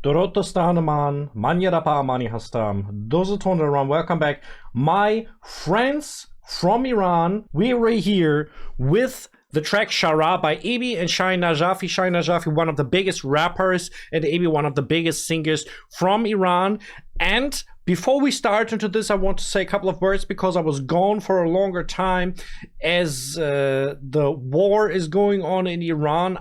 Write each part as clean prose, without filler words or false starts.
Dorotostanaman, Manyarapa Amani Hastam, Dozaton Iran, welcome back. My friends from Iran, we were here with the track Shahrah by Ebi and Shahin Najafi. Shahin Najafi, one of the biggest rappers, and Ebi, one of the biggest singers from Iran. And before we start into this, I want to say a couple of words because I was gone for a longer time. As the war is going on in Iran,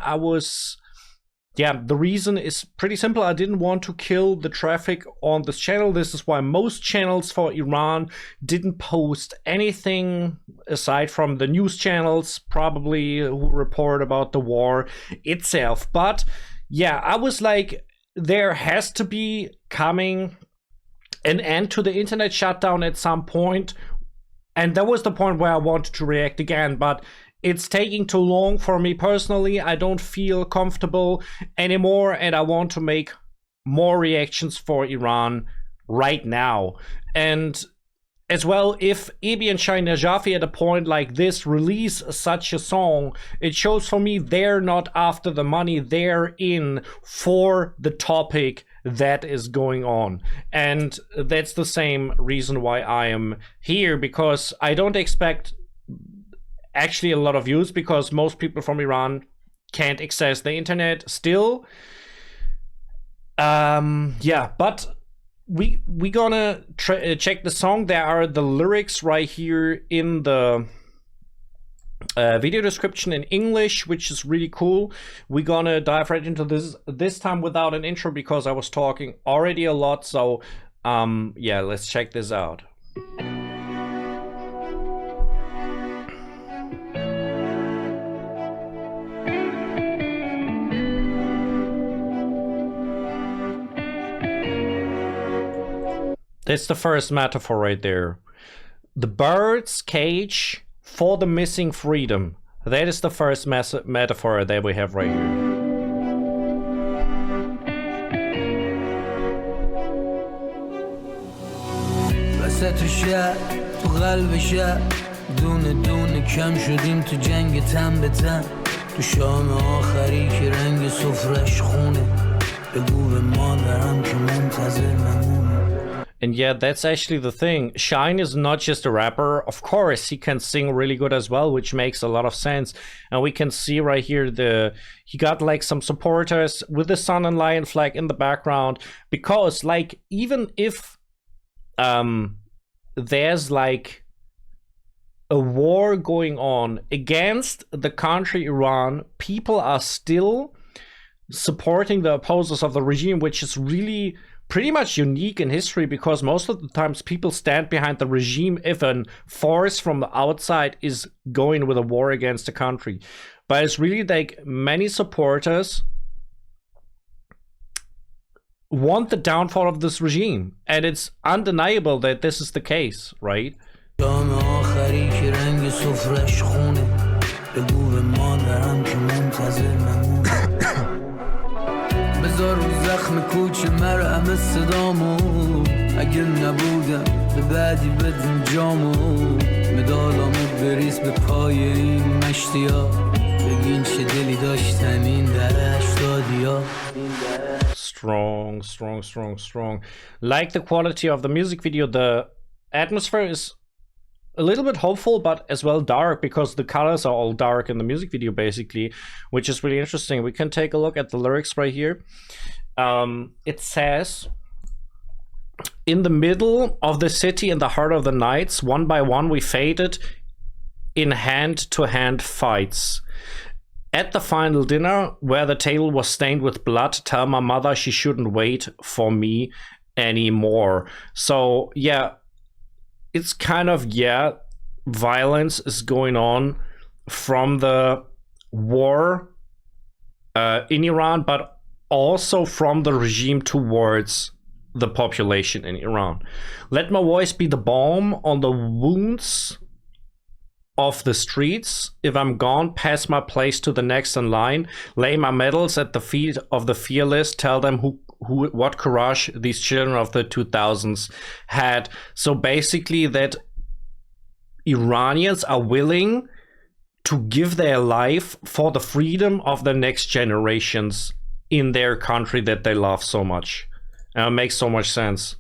the reason is pretty simple. I didn't want to kill the traffic on this channel. This is why most channels for Iran didn't post anything aside from the news channels, probably, who report about the war itself. But yeah, I was like, there has to be coming an end to the internet shutdown at some point. And that was the point where I wanted to react again. But it's taking too long for me personally. I don't feel comfortable anymore, and I want to make more reactions for Iran right now. And as well, if Ebi and Shahin Najafi at a point like this release such a song, it shows for me they're not after the money, they're in for the topic that is going on. And that's the same reason why I am here, because I don't expect actually a lot of views, because most people from Iran can't access the internet still. But we gonna check the song. There are the lyrics right here in the video description in English, which is really cool. We're gonna dive right into this time without an intro, because I was talking already a lot. So let's check this out. That's the first metaphor right there. The bird's cage for the missing freedom. That is the first metaphor that we have right here. وسط شهر تو قلب شهر دونه دونه کم شدیم تو جنگ تن به تن تو شام آخری که رنگ سفرش خونه بگو به مادرم که منتظر ممونه. And yeah, that's actually the thing. Shahin is not just a rapper. Of course, he can sing really good as well, which makes a lot of sense. And we can see right here, he got like some supporters with the sun and lion flag in the background. Because like, even if there's like a war going on against the country Iran, people are still supporting the opposers of the regime, which is really pretty much unique in history, because most of the times people stand behind the regime if a force from the outside is going with a war against the country. But it's really like many supporters want the downfall of this regime, and it's undeniable that this is the case, right? بذار رو زخم کوچه مرهم صدامو اگه نبودم به بعدی بدون جامو مدالامو بریز به پای این مشتیا بگین چه دلی داشتن این در 80یا. Strong. Like the quality of the music video, the atmosphere is a little bit hopeful, but as well dark, because the colors are all dark in the music video basically, which is really interesting. We can take a look at the lyrics right here. It says, in the middle of the city, in the heart of the nights, one by one we faded in hand-to-hand fights. At the final dinner, where the table was stained with blood, tell my mother she shouldn't wait for me anymore. So yeah, it's kind of, violence is going on from the war in Iran, but also from the regime towards the population in Iran. Let my voice be the balm on the wounds of the streets. If I'm gone, pass my place to the next in line. Lay my medals at the feet of the fearless. Tell them what courage these children of the 2000s had. So basically that Iranians are willing to give their life for the freedom of the next generations in their country that they love so much. It makes so much sense.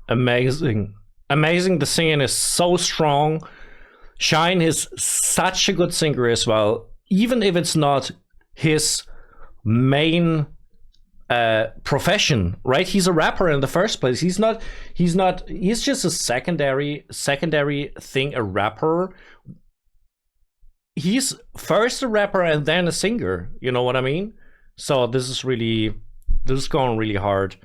Amazing. Amazing. The singing is so strong. Shahin is such a good singer as well, even if it's not his main profession, right? He's a rapper in the first place. He's just a secondary thing, a rapper. He's first a rapper and then a singer, you know what I mean? So this is going really hard.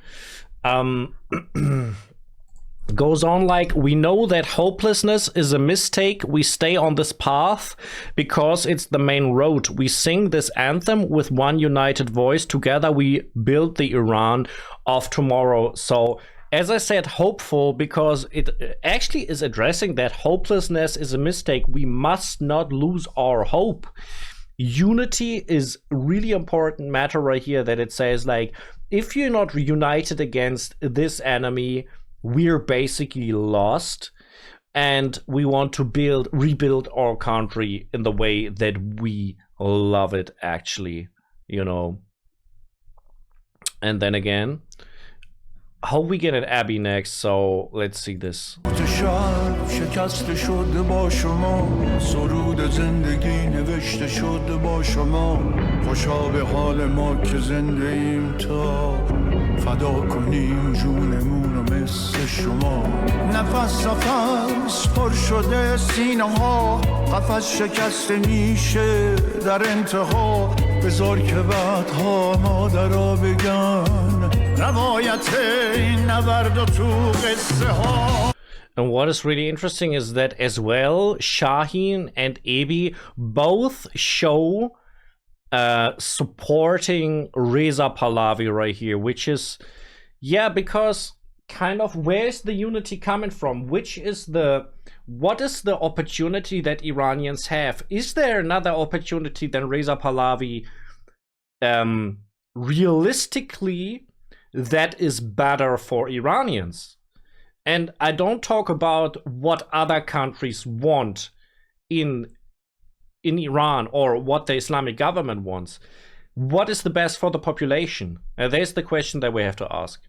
Goes on like, we know that hopelessness is a mistake. We stay on this path because it's the main road. We sing this anthem with one united voice. Together we build the Iran of tomorrow. So as I said, hopeful, because it actually is addressing that hopelessness is a mistake. We must not lose our hope. Unity is really important matter right here, that it says like, if you're not united against this enemy, we're basically lost, and we want to rebuild our country in the way that we love it, actually, you know. And then again, how we get at Ebi next, so let's see this. فدا کنیم جونمون رو مثل شما نفس نفس پر شده سینه ها قفس شکسته میشه در انتها بذار که بعدها مادرها بگن روایت این نبرد و تو قصه ها. And what is really interesting is that as well, Shahin and Ebi both show supporting Reza Pahlavi right here, which is, yeah, because kind of where's the unity coming from? What is the opportunity that Iranians have? Is there another opportunity than Reza Pahlavi realistically that is better for Iranians? And I don't talk about what other countries want in Iran or what the Islamic government wants. What is the best for the population? There's the question that we have to ask.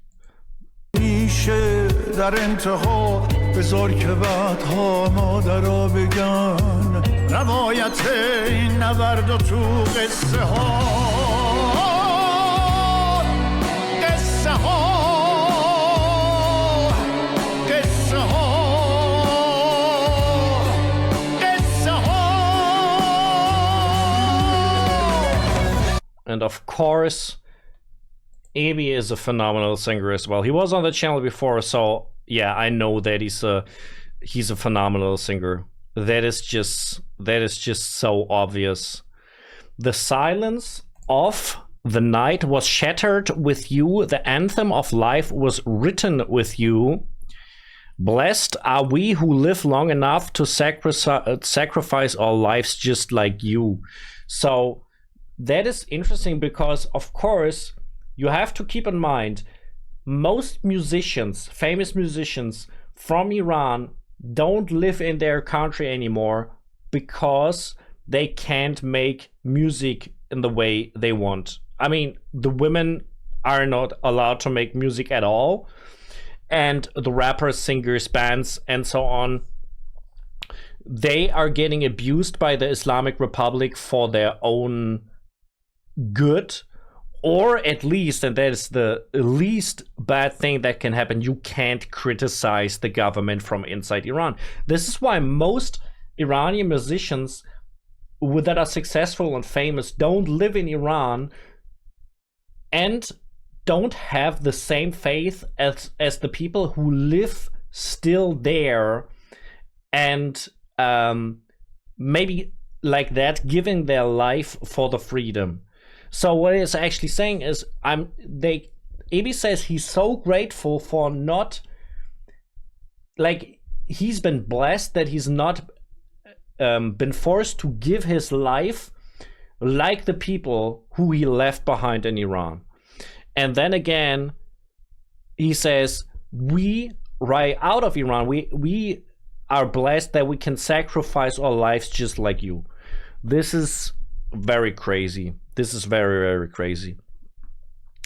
And of course, Ebi is a phenomenal singer as well. He was on the channel before, so yeah, I know that he's a phenomenal singer. That is just so obvious. The silence of the night was shattered with you. The anthem of life was written with you. Blessed are we who live long enough to sacrifice our lives just like you. So that is interesting because, of course, you have to keep in mind, most musicians, famous musicians from Iran, don't live in their country anymore because they can't make music in the way they want. I mean, the women are not allowed to make music at all, and the rappers, singers, bands, and so on, they are getting abused by the Islamic Republic for their own good, or at least, and that is the least bad thing that can happen, you can't criticize the government from inside Iran. This is why most Iranian musicians that are successful and famous don't live in Iran and don't have the same faith as the people who live still there, and maybe like that, giving their life for the freedom. So what he's actually saying is, Ebi says he's so grateful for not, like, he's been blessed that he's not been forced to give his life like the people who he left behind in Iran. And then again, he says, we, right out of Iran, we are blessed that we can sacrifice our lives just like you. This is very crazy. This is very, very crazy.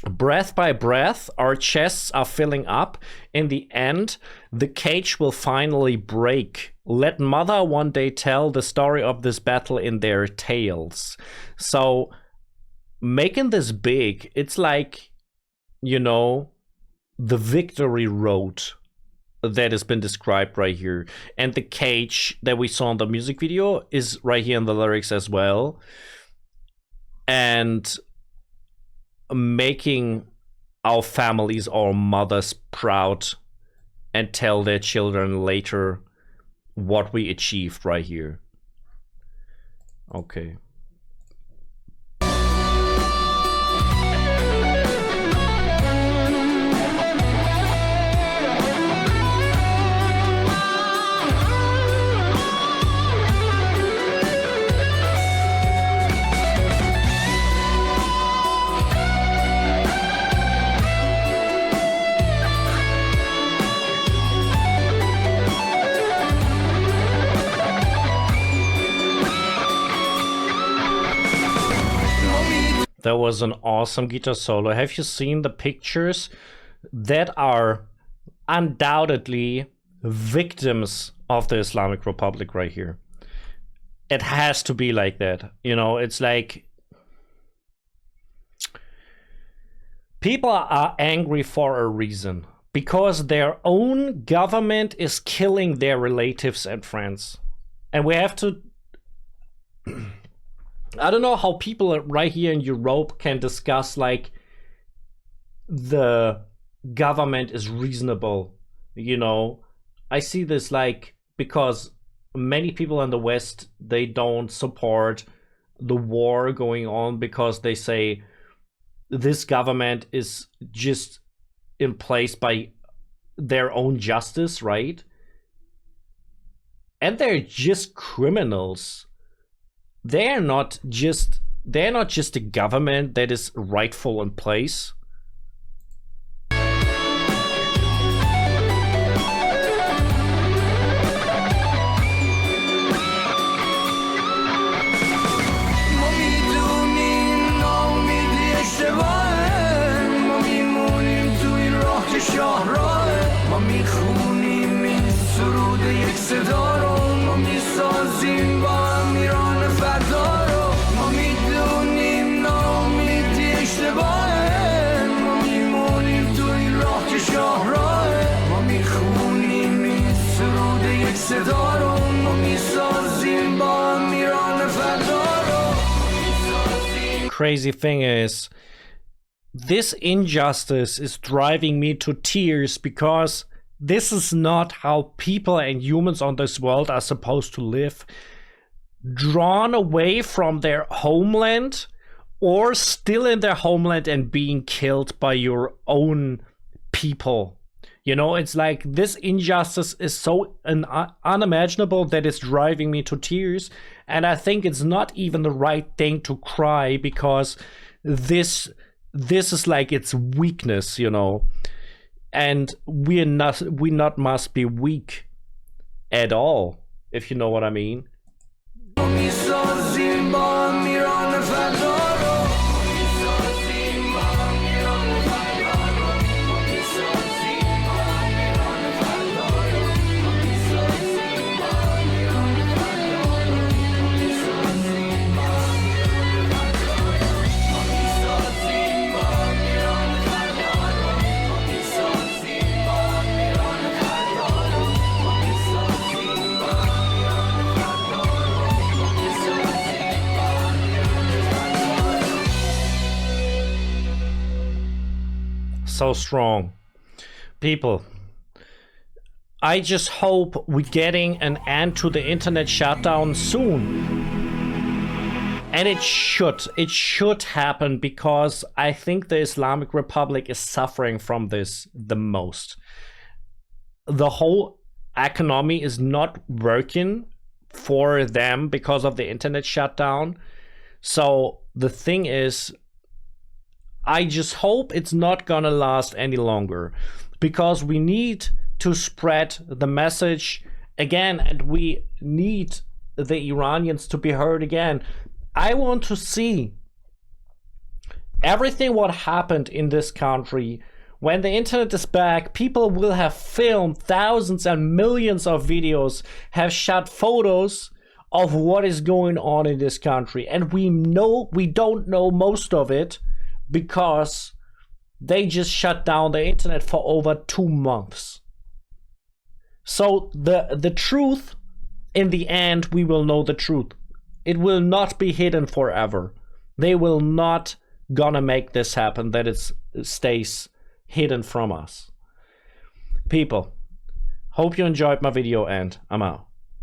Breath by breath, our chests are filling up. In the end, the cage will finally break. Let mother one day tell the story of this battle in their tales. So, making this big, it's like, you know, the victory road that has been described right here. And the cage that we saw in the music video is right here in the lyrics as well. And making our families, our mothers proud, and tell their children later what we achieved right here. Okay. That was an awesome guitar solo. Have you seen the pictures? That are undoubtedly victims of the Islamic Republic right here. It has to be like that. You know, it's like people are angry for a reason. Because their own government is killing their relatives and friends. And we have to... I don't know how people right here in Europe can discuss, like, the government is reasonable, you know. I see this, like, because many people in the West, they don't support the war going on because they say this government is just in place by their own justice, right? And they're just criminals. They're not just a government that is rightful in place. شاهراه ما میخونیم این سرود یک صدا رو ما میسازیم با هم ایران فردا رو ما میدونیم ناامیدی اشتباهه ما میمونیم تو این راه که شاهراه ما میخونیم این سرود یک صدا رو ما میسازیم با هم ایران فردا رو. Crazy thing is, this injustice is driving me to tears because this is not how people and humans on this world are supposed to live. Drawn away from their homeland or still in their homeland and being killed by your own people. You know, it's like this injustice is so unimaginable that it's driving me to tears. And I think it's not even the right thing to cry because this is like its weakness, you know, and we not must be weak at all, if you know what I mean. So strong. People, I just hope we're getting an end to the internet shutdown soon. And it should happen, because I think the Islamic Republic is suffering from this the most. The whole economy is not working for them because of the internet shutdown. So the thing is, I just hope it's not gonna last any longer, because we need to spread the message again, and we need the Iranians to be heard again. I want to see everything what happened in this country. When the internet is back, people will have filmed thousands and millions of videos, have shot photos of what is going on in this country. And we don't know most of it, because they just shut down the internet for over 2 months. So the truth, in the end, we will know the truth. It will not be hidden forever. They will not gonna make this happen, that it stays hidden from us. People, hope you enjoyed my video, and I'm out.